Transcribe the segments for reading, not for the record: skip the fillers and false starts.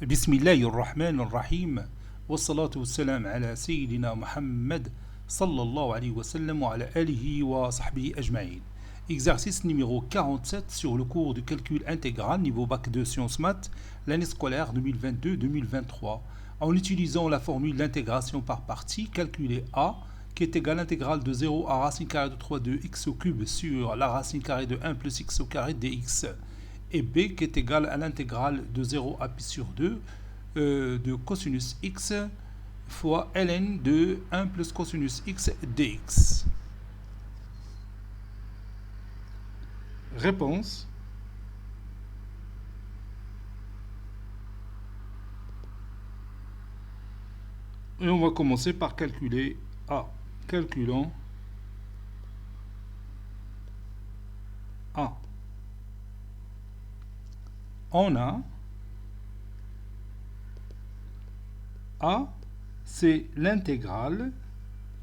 بسم الله الرحمن الرحيم والصلاة والسلام على سيدنا Mohammed sallallahu alayhi wa sallam wa ala alihi wa sahbihi ajma'in. Exercice numéro 47 sur le cours de calcul intégral niveau bac 2 sciences maths l'année scolaire 2022-2023 en utilisant la formule d'intégration par partie calculée A qui est égale à l'intégrale de 0 à racine carrée de 3 de x au cube sur la racine carrée de 1 plus x au carré dx et B qui est égale à l'intégrale de 0 à pi sur 2 de cosinus x fois ln de 1 plus cosinus x dx. Réponse. Et on va commencer par calculer A. Calculons A. On a A, c'est l'intégrale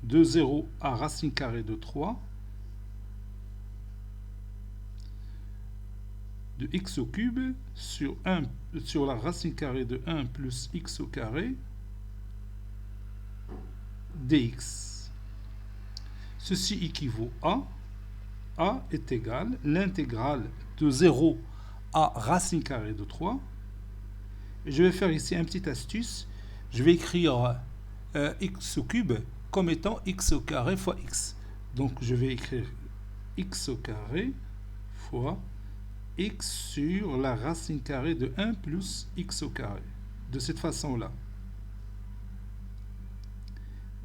de 0 à racine carrée de 3 de x au cube sur la racine carrée de 1 plus x au carré dx. Ceci équivaut à A est égal l'intégrale de 0 à racine carrée de 3. Et je vais faire ici une petite astuce. Je vais écrire x au cube comme étant x au carré fois x. Donc je vais écrire x au carré fois x sur la racine carrée de 1 plus x au carré. De cette façon-là.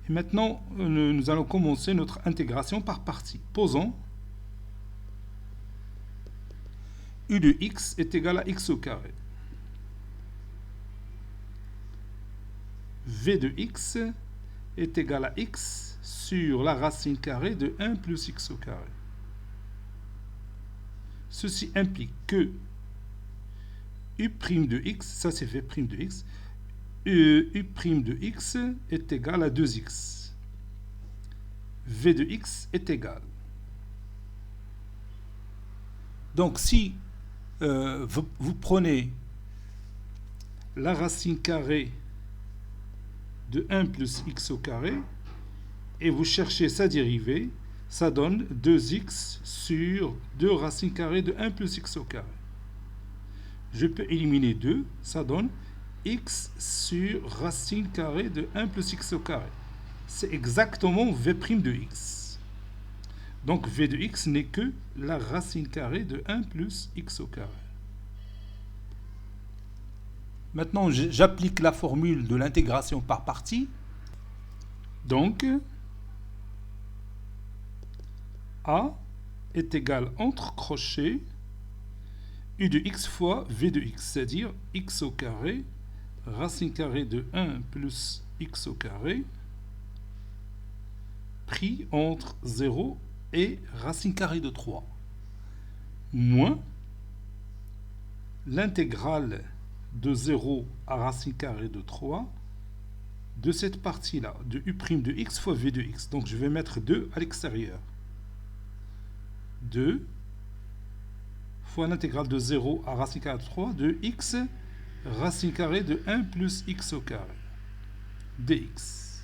Et maintenant, nous allons commencer notre intégration par partie. Posons u de x est égal à x au carré. V de x est égal à x sur la racine carrée de 1 plus x au carré. Ceci implique que u' de x, ça c'est v' de x, u' de x est égal à 2x. V de x est égal. Donc si vous prenez la racine carrée de 1 plus x au carré et vous cherchez sa dérivée, ça donne 2x sur 2 racines carrées de 1 plus x au carré. Je peux éliminer 2, ça donne x sur racine carrée de 1 plus x au carré. C'est exactement v' de x. Donc v de x n'est que la racine carrée de 1 plus x au carré. Maintenant, j'applique la formule de l'intégration par partie. Donc, A est égal entre crochets u de x fois v de x, c'est-à-dire x au carré, racine carrée de 1 plus x au carré, pris entre 0 et racine carrée de 3, moins l'intégrale de 0 à racine carrée de 3 de cette partie-là, de u' de x fois v de x. Donc je vais mettre 2 à l'extérieur. 2 fois l'intégrale de 0 à racine carrée de 3 de x racine carrée de 1 plus x au carré dx.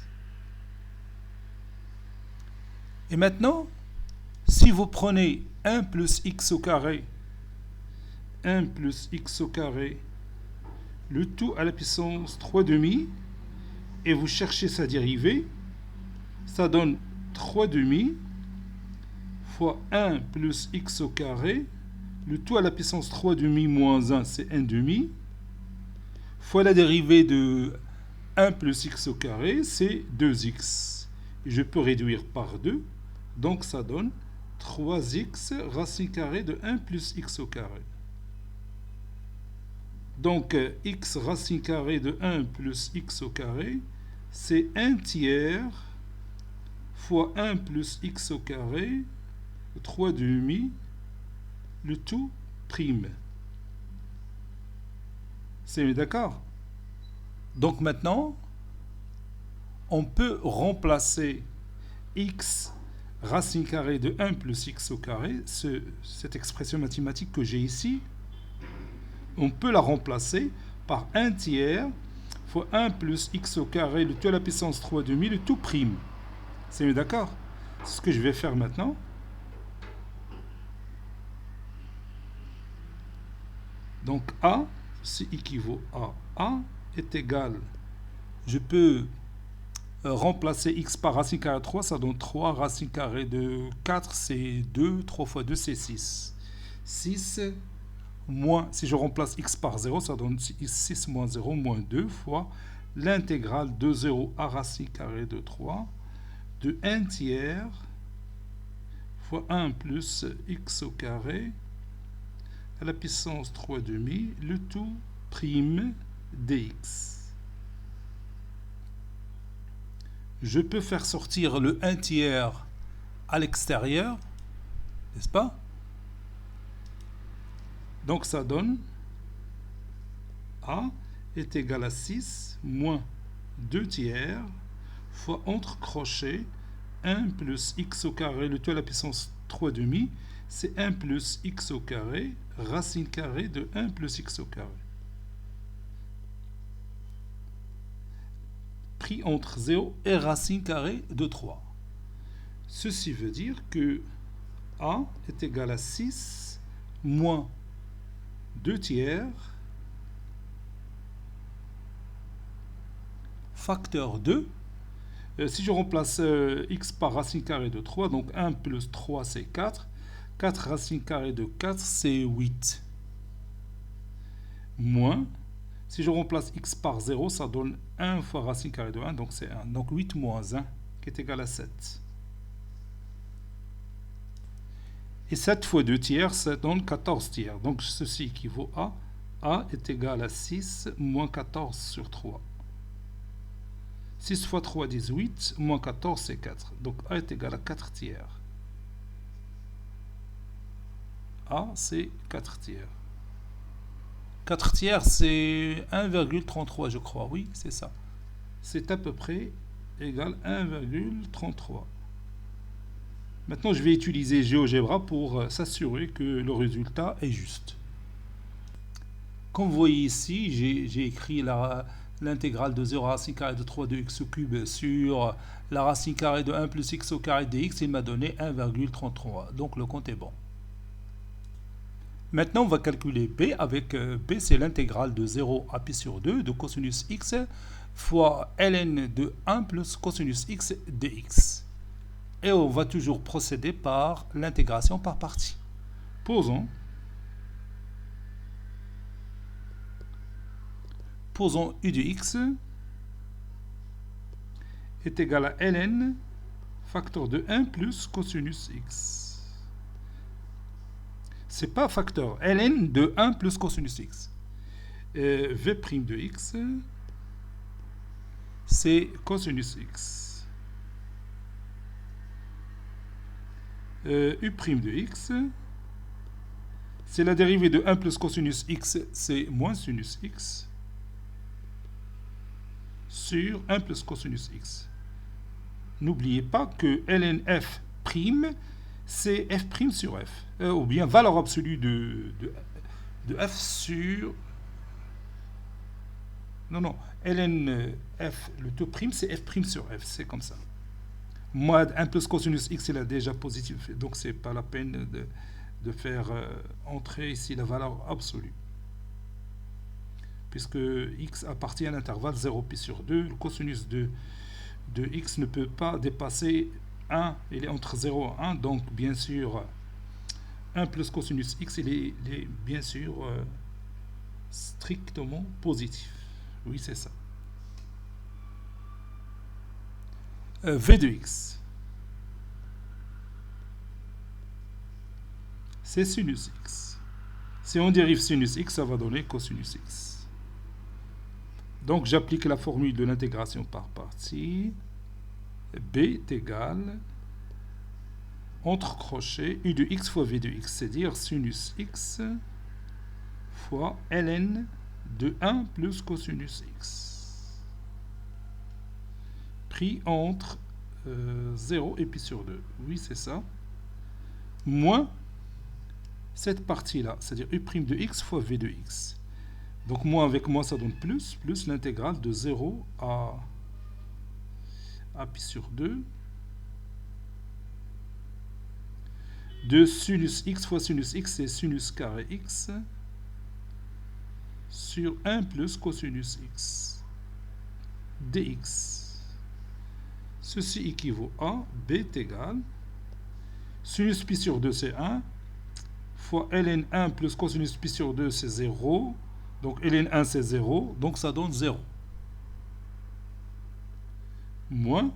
Et maintenant, si vous prenez 1 plus x au carré, 1 plus x au carré, le tout à la puissance 3 demi, et vous cherchez sa dérivée, ça donne 3 demi fois 1 plus x au carré, le tout à la puissance 3 demi moins 1, c'est 1 demi, fois la dérivée de 1 plus x au carré, c'est 2x. Je peux réduire par 2, donc ça donne 3x racine carrée de 1 plus x au carré. Donc, x racine carrée de 1 plus x au carré, c'est 1 tiers fois 1 plus x au carré, 3 demi, le tout prime. C'est d'accord? Donc maintenant, on peut remplacer x racine carrée de 1 plus x au carré, cette expression mathématique que j'ai ici, on peut la remplacer par 1 tiers fois 1 plus x au carré, le tout à la puissance 3 demi, le tout prime. C'est mieux, d'accord? C'est ce que je vais faire maintenant. Donc A, ceci équivaut à A est égal. Je peux remplacer x par racine carrée de 3, ça donne 3. Racine carrée de 4, c'est 2. 3 fois 2, c'est 6. 6 moins, si je remplace x par 0, ça donne 6 moins 0 moins 2 fois l'intégrale de 0 à racine carrée de 3 de 1 tiers fois 1 plus x au carré à la puissance 3 demi, le tout prime dx. Je peux faire sortir le 1 tiers à l'extérieur, n'est-ce pas? Donc ça donne A est égal à 6 moins 2 tiers fois entre crochets 1 plus x au carré, le tout à la puissance 3 demi, c'est 1 plus x au carré, racine carrée de 1 plus x au carré. Pris entre 0 et racine carrée de 3. Ceci veut dire que A est égal à 6 moins 2 tiers facteur 2. Si je remplace x par racine carrée de 3, donc 1 plus 3 c'est 4. 4 racine carrée de 4 c'est 8. Moins, si je remplace x par 0, ça donne 1 fois racine carrée de 1, donc c'est 1. Donc 8 moins 1 qui est égal à 7. Et 7 fois 2 tiers, ça donne 14 tiers. Donc ceci équivaut à A est égal à 6 moins 14 sur 3. 6 fois 3, 18, moins 14, c'est 4. Donc A est égal à 4 tiers. A, c'est 4 tiers. 4 tiers, c'est 1,33, je crois. Oui, c'est ça. C'est à peu près égal à 1,33. Maintenant, je vais utiliser GeoGebra pour s'assurer que le résultat est juste. Comme vous voyez ici, j'ai écrit l'intégrale de 0 à racine carrée de 3 de x au cube sur la racine carrée de 1 plus x au carré de x. Il m'a donné 1,33. Donc le compte est bon. Maintenant, on va calculer b avec b, c'est l'intégrale de 0 à pi sur 2 de cosinus x fois ln de 1 plus cosinus x dx. Et on va toujours procéder par l'intégration par partie. Posons u de x est égal à ln facteur de 1 plus cosinus x. C'est pas facteur. ln de 1 plus cosinus x. v' de x, c'est cosinus x. u' de x, c'est la dérivée de 1 plus cosinus x, c'est moins sinus x, sur 1 plus cosinus x. N'oubliez pas que ln f', c'est f' sur f, ou bien valeur absolue de f sur... Non, ln f, le taux prime, c'est f' sur f, c'est comme ça. Moi, 1 plus cosinus x, il est déjà positif, donc c'est pas la peine de faire entrer ici la valeur absolue. Puisque x appartient à l'intervalle 0 pi sur 2, le cosinus de x ne peut pas dépasser 1, il est entre 0 et 1, donc bien sûr 1 plus cosinus x, il est bien sûr strictement positif. Oui, c'est ça. V de x, c'est sinus x. Si on dérive sinus x, ça va donner cosinus x. Donc j'applique la formule de l'intégration par partie. B est égal, entre crochets, u de x fois v de x, c'est-à-dire sinus x fois ln de 1 plus cosinus x. Pris entre 0 et pi sur 2. Oui, c'est ça. Moins cette partie-là, c'est-à-dire u' de x fois v de x. Donc moins avec moins, ça donne plus l'intégrale de 0 à pi sur 2 de sinus x fois sinus x, c'est sinus carré x sur 1 plus cosinus x dx. Ceci équivaut à b est égal sinus pi sur 2 c'est 1 fois ln 1 plus cosinus pi sur 2 c'est 0. Donc ln 1 c'est 0, donc ça donne 0. Moins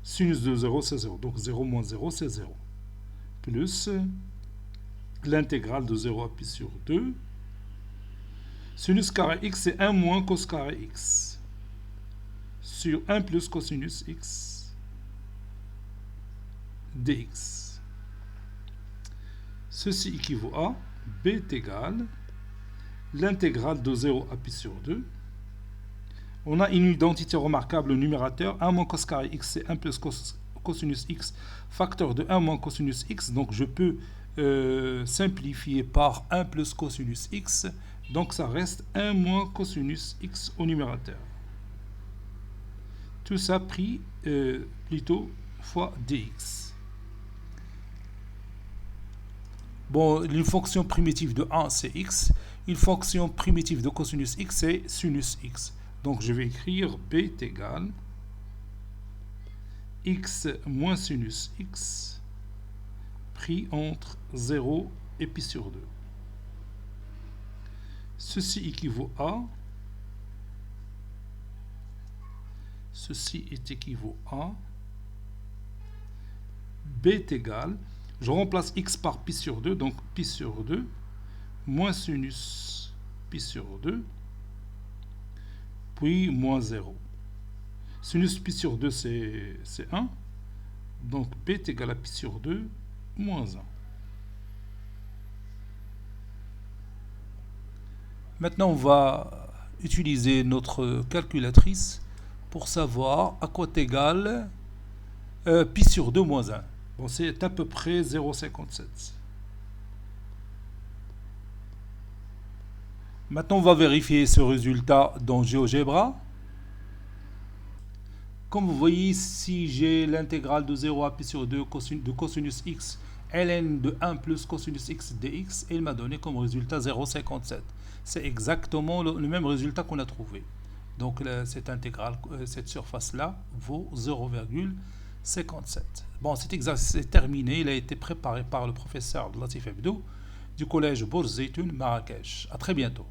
sinus de 0 c'est 0, donc 0 moins 0 c'est 0. Plus l'intégrale de 0 à pi sur 2. Sinus carré x c'est 1 moins cos carré x sur 1 plus cosinus x dx. Ceci équivaut à b est égal l'intégrale de 0 à pi sur 2. On a une identité remarquable au numérateur. 1 moins cos carré x, c'est 1 plus cosinus x, facteur de 1 moins cosinus x. Donc je peux simplifier par 1 plus cosinus x. Donc ça reste 1 moins cosinus x au numérateur. Tout ça pris plutôt fois dx. Bon, une fonction primitive de 1, c'est x. Une fonction primitive de cosinus x, c'est sinus x. Donc, je vais écrire b est égal x moins sinus x pris entre 0 et pi sur 2. Ceci équivaut à... Ceci est équivaut à... b est égal... Je remplace x par pi sur 2, donc pi sur 2, moins sinus pi sur 2, puis moins 0. Sinus pi sur 2, c'est 1, donc b est égal à pi sur 2, moins 1. Maintenant, on va utiliser notre calculatrice pour savoir à quoi est égal pi sur 2 moins 1. Bon, c'est à peu près 0,57. Maintenant, on va vérifier ce résultat dans GeoGebra. Comme vous voyez, si j'ai l'intégrale de 0 à pi sur 2 de cosinus x, ln de 1 plus cosinus x dx, et il m'a donné comme résultat 0,57. C'est exactement le même résultat qu'on a trouvé. Donc, cette intégrale, cette surface-là, vaut 0,57. Bon, cet exercice est terminé. Il a été préparé par le professeur Latif Abdou du collège Bourz Zeytoun Marrakech. À très bientôt.